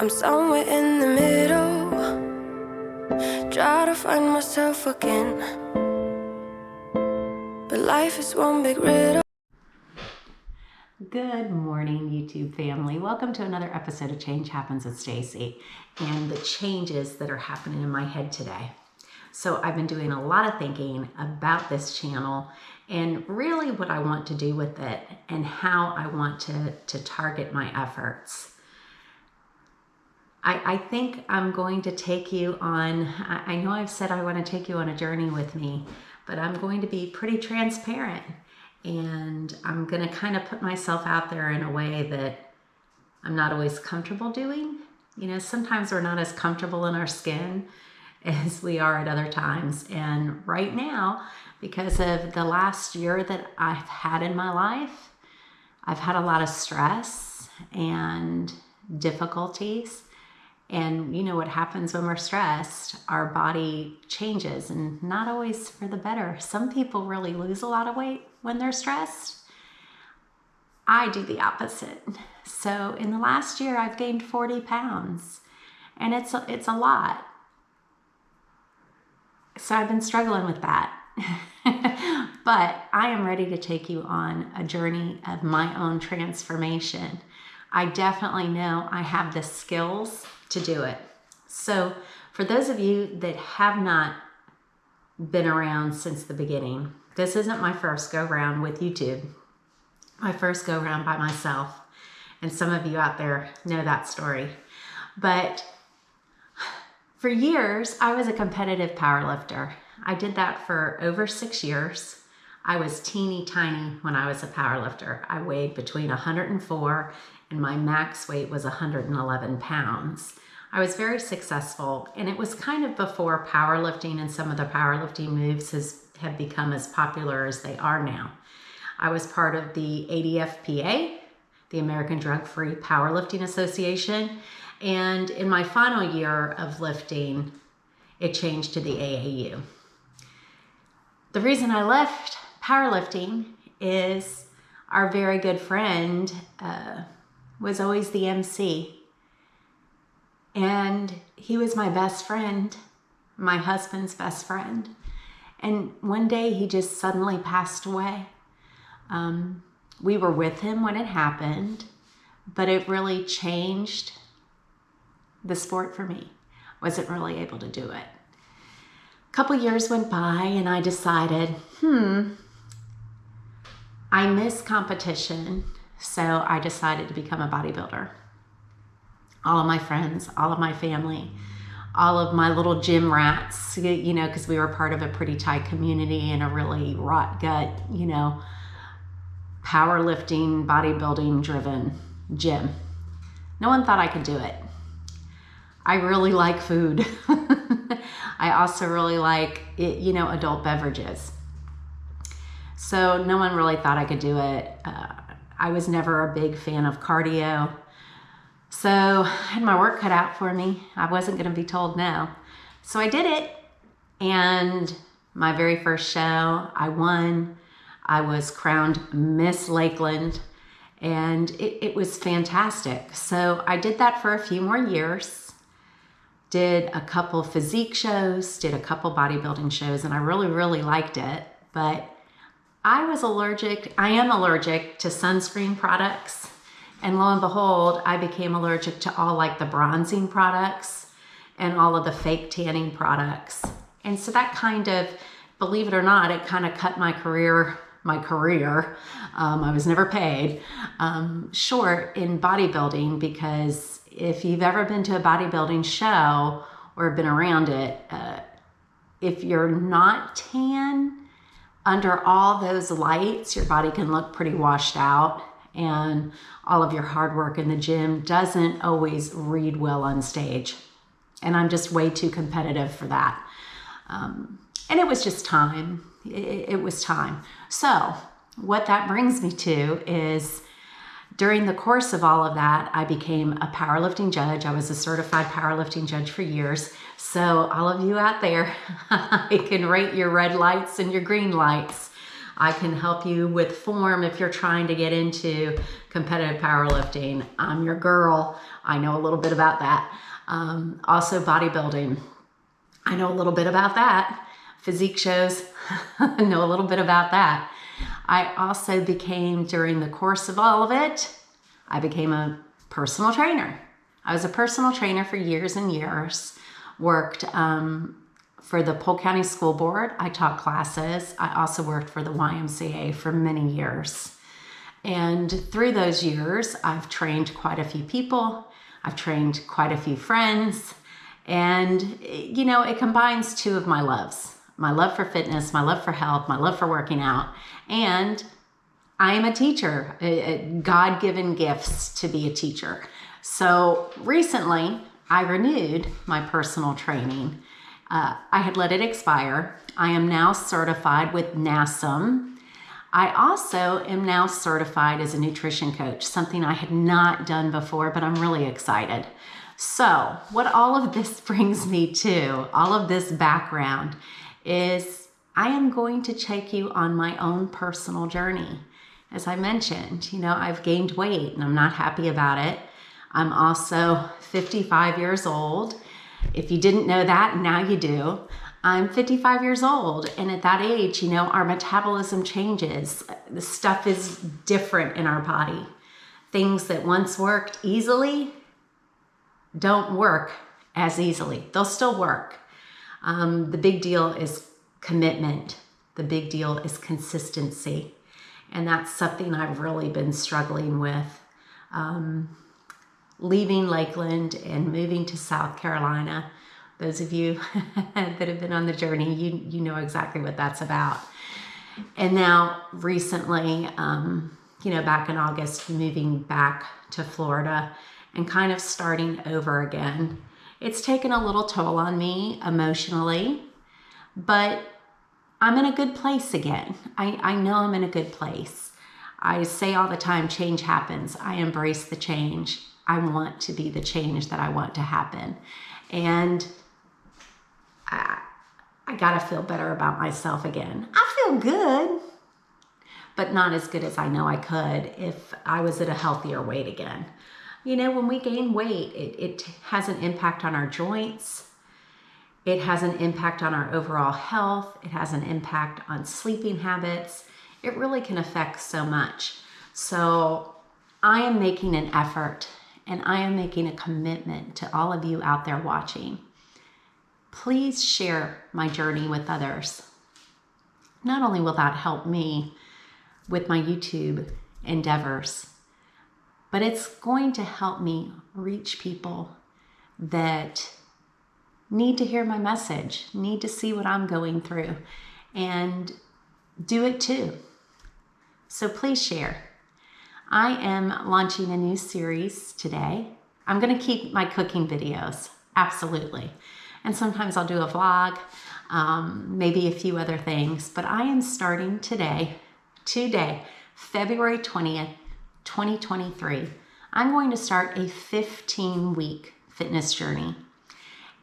I'm somewhere in the middle, try to find myself again, but life is one big riddle. Good morning, YouTube family. Welcome to another episode of Change Happens with Stacy and the changes that are happening in my head today. So I've been doing a lot of thinking about this channel and really what I want to do with it and how I want to target my efforts. I think I'm going to take you on, I know I've said I want to take you on a journey with me, but I'm going to be pretty transparent. And I'm going to kind of put myself out there in a way that I'm not always comfortable doing. You know, sometimes we're not as comfortable in our skin as we are at other times. And right now, because of the last year that I've had in my life, I've had a lot of stress and difficulties. And you know what happens when we're stressed? Our body changes, and not always for the better. Some people really lose a lot of weight when they're stressed. I do the opposite. So in the last year, I've gained 40 pounds, and it's a lot. So I've been struggling with that. But I am ready to take you on a journey of my own transformation. I definitely know I have the skills to do it. So for those of you that have not been around since the beginning, this isn't my first go round with YouTube. My first go round by myself. And some of you out there know that story. But for years, I was a competitive powerlifter. I did that for over 6 years. I was teeny tiny when I was a powerlifter. I weighed between 104 and my max weight was 111 pounds. I was very successful, and it was kind of before powerlifting and some of the powerlifting moves have become as popular as they are now. I was part of the ADFPA, the American Drug-Free Powerlifting Association, and in my final year of lifting, it changed to the AAU. The reason I left powerlifting is our very good friend was always the MC. And he was my best friend, my husband's best friend. And one day he just suddenly passed away. We were with him when it happened, but it really changed the sport for me. Wasn't really able to do it. A couple years went by and I decided, I miss competition. So I decided to become a bodybuilder. All of my friends, all of my family, all of my little gym rats, you know, because we were part of a pretty tight community and a really rot gut, you know, powerlifting, bodybuilding driven gym. No one thought I could do it. I really like food. I also really like, you know, adult beverages. So no one really thought I could do it. I was never a big fan of cardio. So I had my work cut out for me. I wasn't going to be told no. So I did it. And my very first show, I won. I was crowned Miss Lakeland. And it was fantastic. So I did that for a few more years. Did a couple physique shows, did a couple bodybuilding shows, and I really, really liked it. But I am allergic to sunscreen products. And lo and behold, I became allergic to all like the bronzing products and all of the fake tanning products. And so that kind of, believe it or not, it kind of cut my career, I was never paid, short in bodybuilding, because if you've ever been to a bodybuilding show or been around it, if you're not tan, under all those lights, your body can look pretty washed out, and all of your hard work in the gym doesn't always read well on stage. And I'm just way too competitive for that. And it was just time. It was time. So what that brings me to is during the course of all of that, I became a powerlifting judge. I was a certified powerlifting judge for years. So all of you out there, I can rate your red lights and your green lights. I can help you with form if you're trying to get into competitive powerlifting. I'm your girl. I know a little bit about that. Also bodybuilding. I know a little bit about that. Physique shows. I know a little bit about that. I also became, during the course of all of it, I became a personal trainer. I was a personal trainer for years and years. Worked for the Polk County School Board. I taught classes. I also worked for the YMCA for many years. And through those years, I've trained quite a few people. I've trained quite a few friends. And, you know, it combines two of my loves. My love for fitness, my love for health, my love for working out. And I am a teacher, God-given gifts to be a teacher. So recently, I renewed my personal training. I had let it expire. I am now certified with NASM. I also am now certified as a nutrition coach, something I had not done before, but I'm really excited. So what all of this brings me to, all of this background, is I am going to take you on my own personal journey. As I mentioned, you know, I've gained weight and I'm not happy about it. I'm also 55 years old. If you didn't know that, now you do. I'm 55 years old, and at that age, you know, our metabolism changes. The stuff is different in our body. Things that once worked easily don't work as easily. They'll still work. The big deal is commitment. The big deal is consistency. And that's something I've really been struggling with. Leaving Lakeland and moving to South Carolina. Those of you that have been on the journey, you know exactly what that's about. And now recently, you know, back in August, moving back to Florida and kind of starting over again. It's taken a little toll on me emotionally, but I'm in a good place again. I know I'm in a good place. I say all the time, change happens. I embrace the change. I want to be the change that I want to happen. And I gotta feel better about myself again. I feel good, but not as good as I know I could if I was at a healthier weight again. You know, when we gain weight, it has an impact on our joints. It has an impact on our overall health. It has an impact on sleeping habits. It really can affect so much. So I am making an effort and I am making a commitment to all of you out there watching. Please share my journey with others. Not only will that help me with my YouTube endeavors, but it's going to help me reach people that need to hear my message, need to see what I'm going through, and do it too. So please share. I am launching a new series today. I'm going to keep my cooking videos, absolutely. And sometimes I'll do a vlog, maybe a few other things, but I am starting today, February 20th, 2023. I'm going to start a 15-week fitness journey.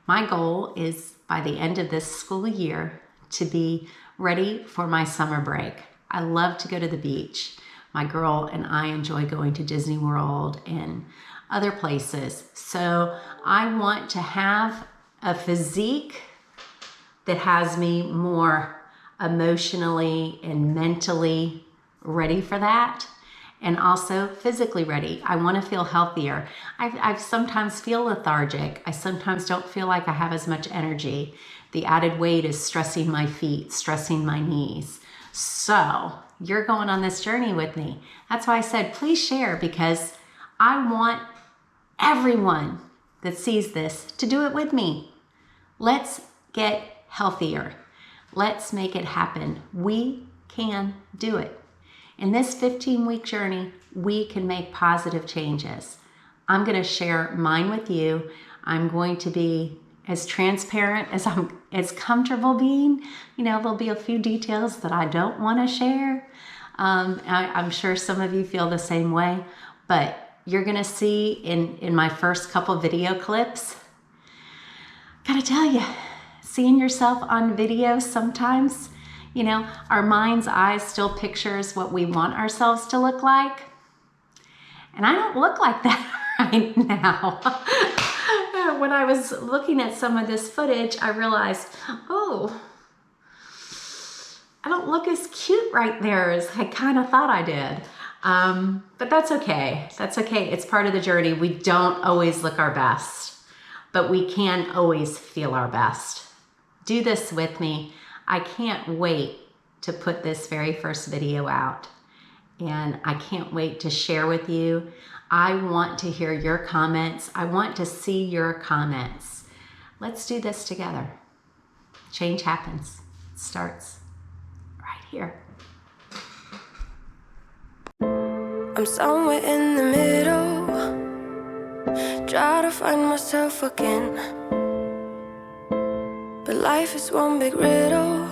My goal is by the end of this school year to be ready for my summer break. I love to go to the beach. My girl and I enjoy going to Disney World and other places. So I want to have a physique that has me more emotionally and mentally ready for that, and also physically ready. I want to feel healthier. I sometimes feel lethargic. I sometimes don't feel like I have as much energy. The added weight is stressing my feet, stressing my knees. So you're going on this journey with me. That's why I said, please share, because I want everyone that sees this to do it with me. Let's get healthier. Let's make it happen. We can do it. In this 15-week journey, we can make positive changes. I'm going to share mine with you. I'm going to be as transparent as I'm as comfortable being. You know, there'll be a few details that I don't want to share. I'm sure some of you feel the same way, but you're going to see in my first couple video clips, gotta tell you, seeing yourself on video sometimes, You know, our mind's eye still pictures what we want ourselves to look like. And I don't look like that right now. When I was looking at some of this footage, I realized, oh, I don't look as cute right there as I kind of thought I did. But that's okay. That's okay. It's part of the journey. We don't always look our best, but we can always feel our best. Do this with me. I can't wait to put this very first video out, and I can't wait to share with you. I want to hear your comments. I want to see your comments. Let's do this together. Change happens. It starts right here. I'm somewhere in the middle, try to find myself again. But life is one big riddle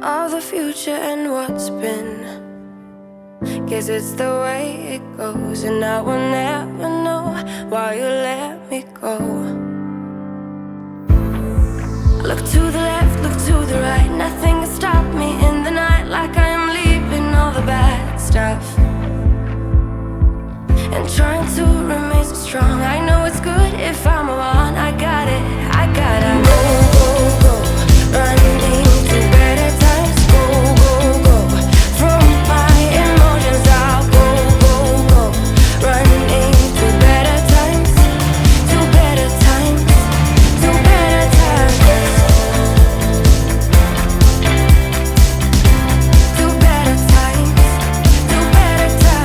of the future and what's been. Guess it's the way it goes, and I will never know why you let me go. Look to the left, look to the right, nothing can stop me in the night, like I am leaving all the bad stuff and trying to remain so strong. I know it's good if I'm alone. I got it, I gotta go, go, go, running to better times. Go, go, go, from my emotions I'll go, go, go, running to better times, to better times, to better times, to better times, to better times.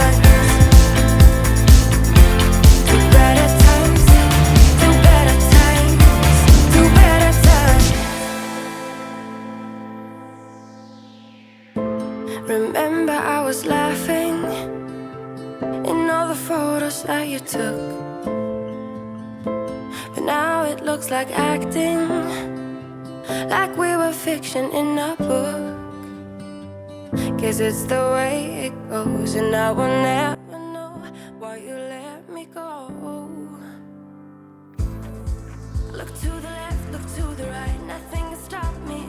Remember I was laughing in all the photos that you took, but now it looks like acting, like we were fiction in a book. Guess it's the way it goes, and I will never know why you let me go. Look to the left, look to the right, nothing can stop me